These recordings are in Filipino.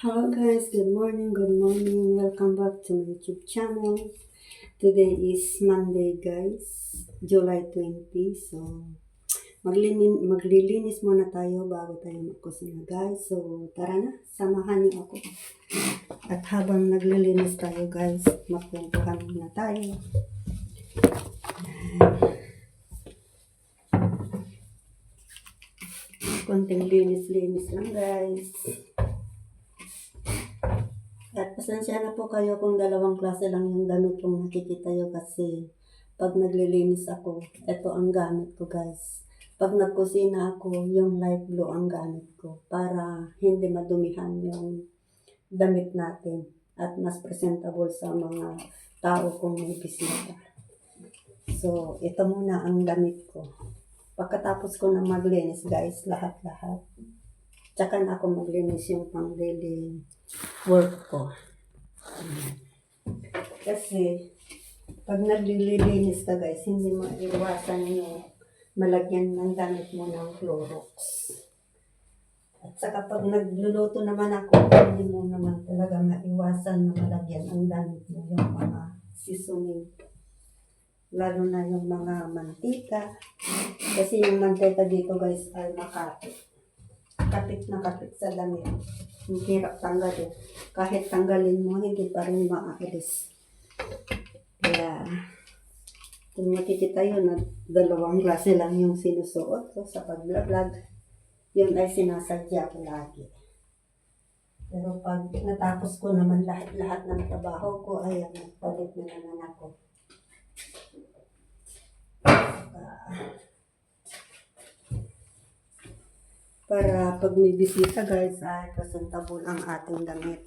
Hello guys, good morning, Welcome back to my YouTube channel. Today is Monday guys, July 20. So, maglilinis muna tayo bago tayo magkusina guys. So, tara na, samahan niyo ako. At habang naglilinis tayo guys, magkwentuhan muna tayo. Konting linis-linis lang guys. At pasensya na po kayo kung dalawang klase lang yung damit kong nakikita nyo kasi pag naglilinis ako, ito ang gamit ko guys. Pag nagkusina ako, yung light blue ang gamit ko para hindi madumihan yung damit natin at mas presentable sa mga tao kung may bisita. So, ito muna ang damit ko. Pagkatapos ko na maglinis guys, lahat-lahat. Tsaka na ako maglinis yung pang daily work ko. Kasi, pag naglilinis ka guys, hindi mo iwasan yung malagyan ng gamit mo ng Clorox. At saka pag nagluluto naman ako, hindi mo naman talaga maiwasan na malagyan ang gamit mo yung mga seasoning. Lalo na yung mga mantika. Kasi yung mantika dito guys ay makapit. Kapit na kapit sa damit. Ang hirap tanggalin. Kahit tanggalin mo, hindi pa rin maaalis. Kaya, kung makikita yun na dalawang klase lang yung sinusuot ko sa pag-vlog, yun ay sinasadya ko lagi. Pero pag natapos ko naman lahat ng trabaho ko, ay nagpalit na naman ako. Para pag may bisita guys, ay presentable ang ating damit.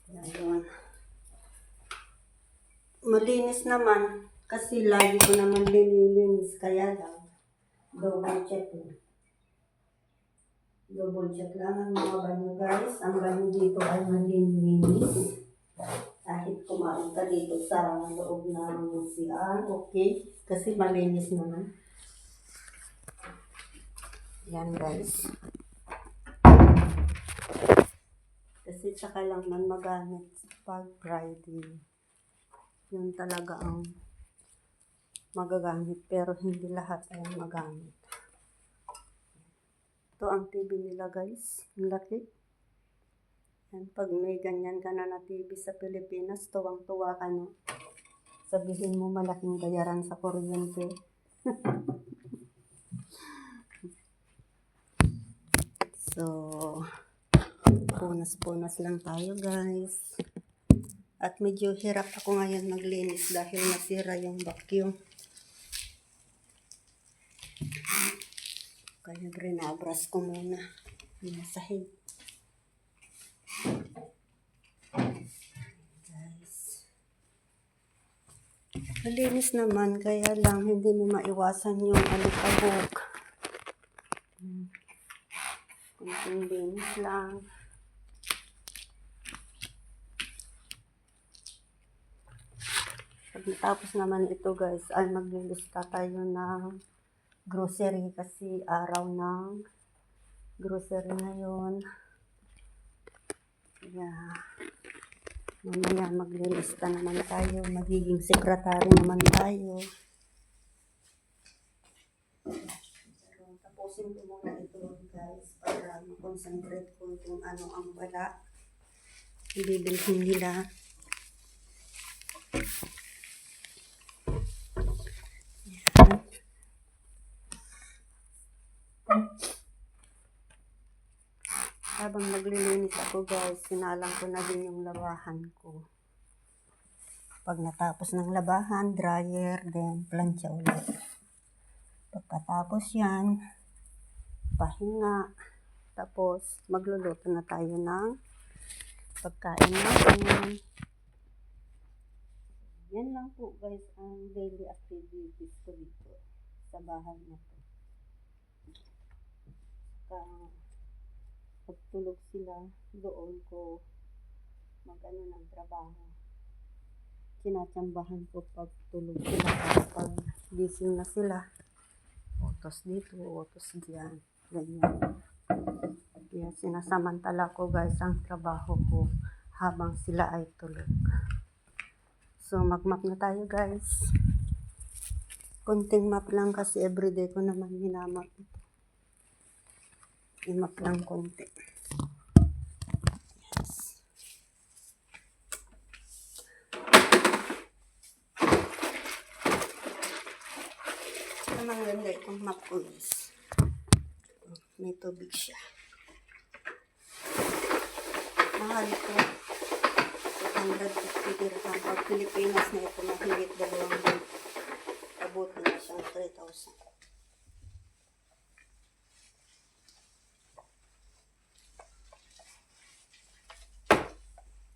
Ayan. Malinis naman, kasi lagi ko naman linilinis, kaya lang, double check lang. Double check lang ang mga banyo guys. Ang banyo dito ay malinis. Kahit kumain ka dito sa loob ng CR, okay? Kasi malinis naman. Yan guys. Kasi tsaka lang man magamit pag Friday. Yun talaga ang magagamit, pero hindi lahat ay magamit. Ito ang TV nila guys. Ang laki. Yan, pag may ganyan ka na TV sa Pilipinas, tuwang-tuwa ka no. Sabihin mo malaking bayaran sa kuryente. So, punas-punas lang tayo guys. At medyo hirap ako ngayon maglinis dahil nasira yung vacuum. Kaya grinabras ko muna yung sahig. Guys. Malinis naman, kaya lang hindi mo maiwasan yung alikabok. Kunting linis lang. Pag natapos naman ito guys, ay maglilista tayo ng grocery kasi araw ng grocery ngayon. Yeah. Mamaya maglilista naman tayo, magiging sekretary naman tayo. Tapusin ko muna ito guys para makonsentrate ko kung ano ang wala. Bibilhin nila. Habang naglilinis ako guys, sinalang ko na din yung labahan ko. Pag natapos ng labahan, dryer, then plancha ulit. Pagkatapos yan, pahinga. Tapos magluluto na tayo ng pagkain natin. Yan lang po guys ang daily activities ko dito sa bahay na to. Pagtulog sila, doon ko mag-ano ng trabaho. Sinatsambahan ko pagtulog sila. Tapos pag gising na sila, utos dito, utos diyan. Ganyan. Kaya sinasamantala ko guys ang trabaho ko habang sila ay tulog. So magmap na tayo guys. Konting map lang kasi everyday ko naman minamap ito. I-map lang konti. Yes. Ang ganda itong map ko guys. May tubig siya. Mahal ko. 250 dirham. Pag Pilipinas na ito mahigit 2,000. Abuti na siyang 3,000.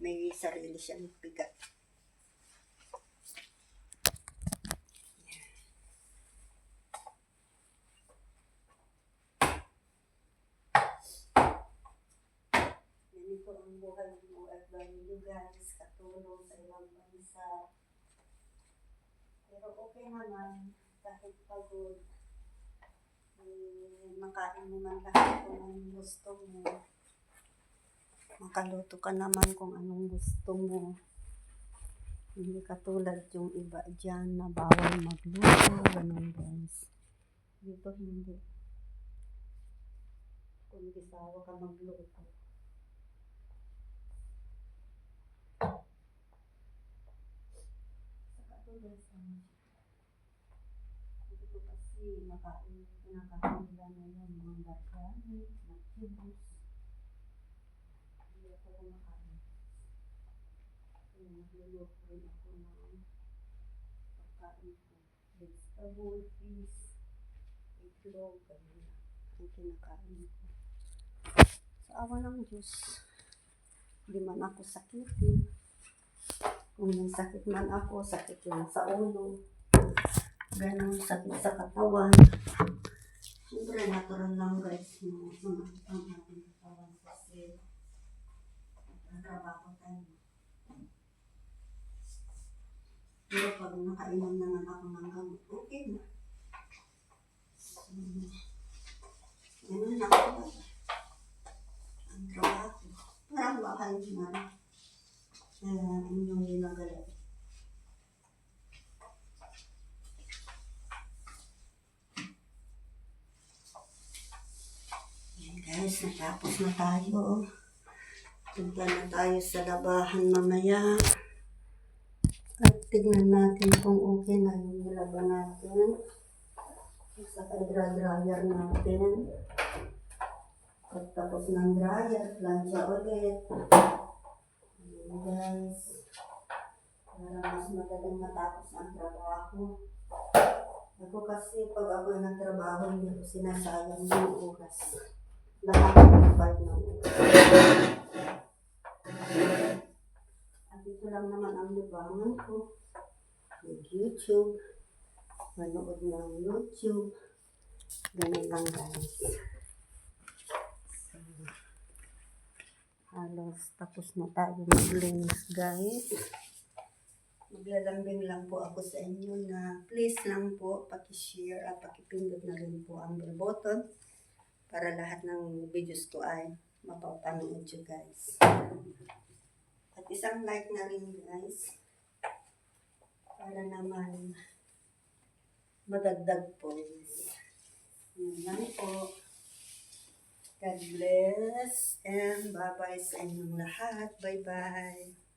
May sarili siyang bigat. Ganito ang buhay ng OFW guys, katulong sa ibang bansa. Pero okay naman, kahit pagod, makain mo man lahat kung anong gusto mo. Makaluto ka naman kung anong gusto mo. Hindi katulad yung iba dyan na bawal magluto, ganun guys. Dito hindi. Kung gisawa ka magluto. Dito kasi kinakain nila ngayon mga barkani, magkibus. Hindi ako kumakain. Kaya nagluluto rin ako ng pagkain ko. Vegetable, fish, itlog, ganyan. Ang kinakain ko. Sa awa ng Diyos, hindi man ako sakitin. Kung may sakit man ako, sakit lang sa ulo. Ganun, sakit sa katawan. Siyempre, natural lang guys. Sumakit ang ating katawan kasi nagtrabaho tayo. Pero pag nakainom naman ako ng gamot, okay na. Ganun na ako. Ang trabaho. Parang bahay na. Inyong ginagawa. Yan guys, natapos na tayo. Punta na tayo sa labahan mamaya. At tignan natin kung okay na yung nilaban natin. Sa dryer natin. Pagtapos ng dryer, plancha ulit. Ayan guys. Para mas madaling matapos ang trabaho. Ako kasi pag ako nagtrabaho, hindi ko sinasayang yung oras. Lahat ng part ng oras. At ito lang naman ang libangan ko. Mag-YouTube. Manood ng YouTube. Ganun lang guys. Halos tapos na tayo maglinis guys. Maglalambing lang po ako sa inyo na please lang po paki-share at paki-pindot na rin po ang bell button para lahat ng videos ko ay mapapanood nyo guys. At isang like na rin guys para naman madagdag po. Yun lang po. God bless and bye-bye sa inyong lahat. Bye-bye.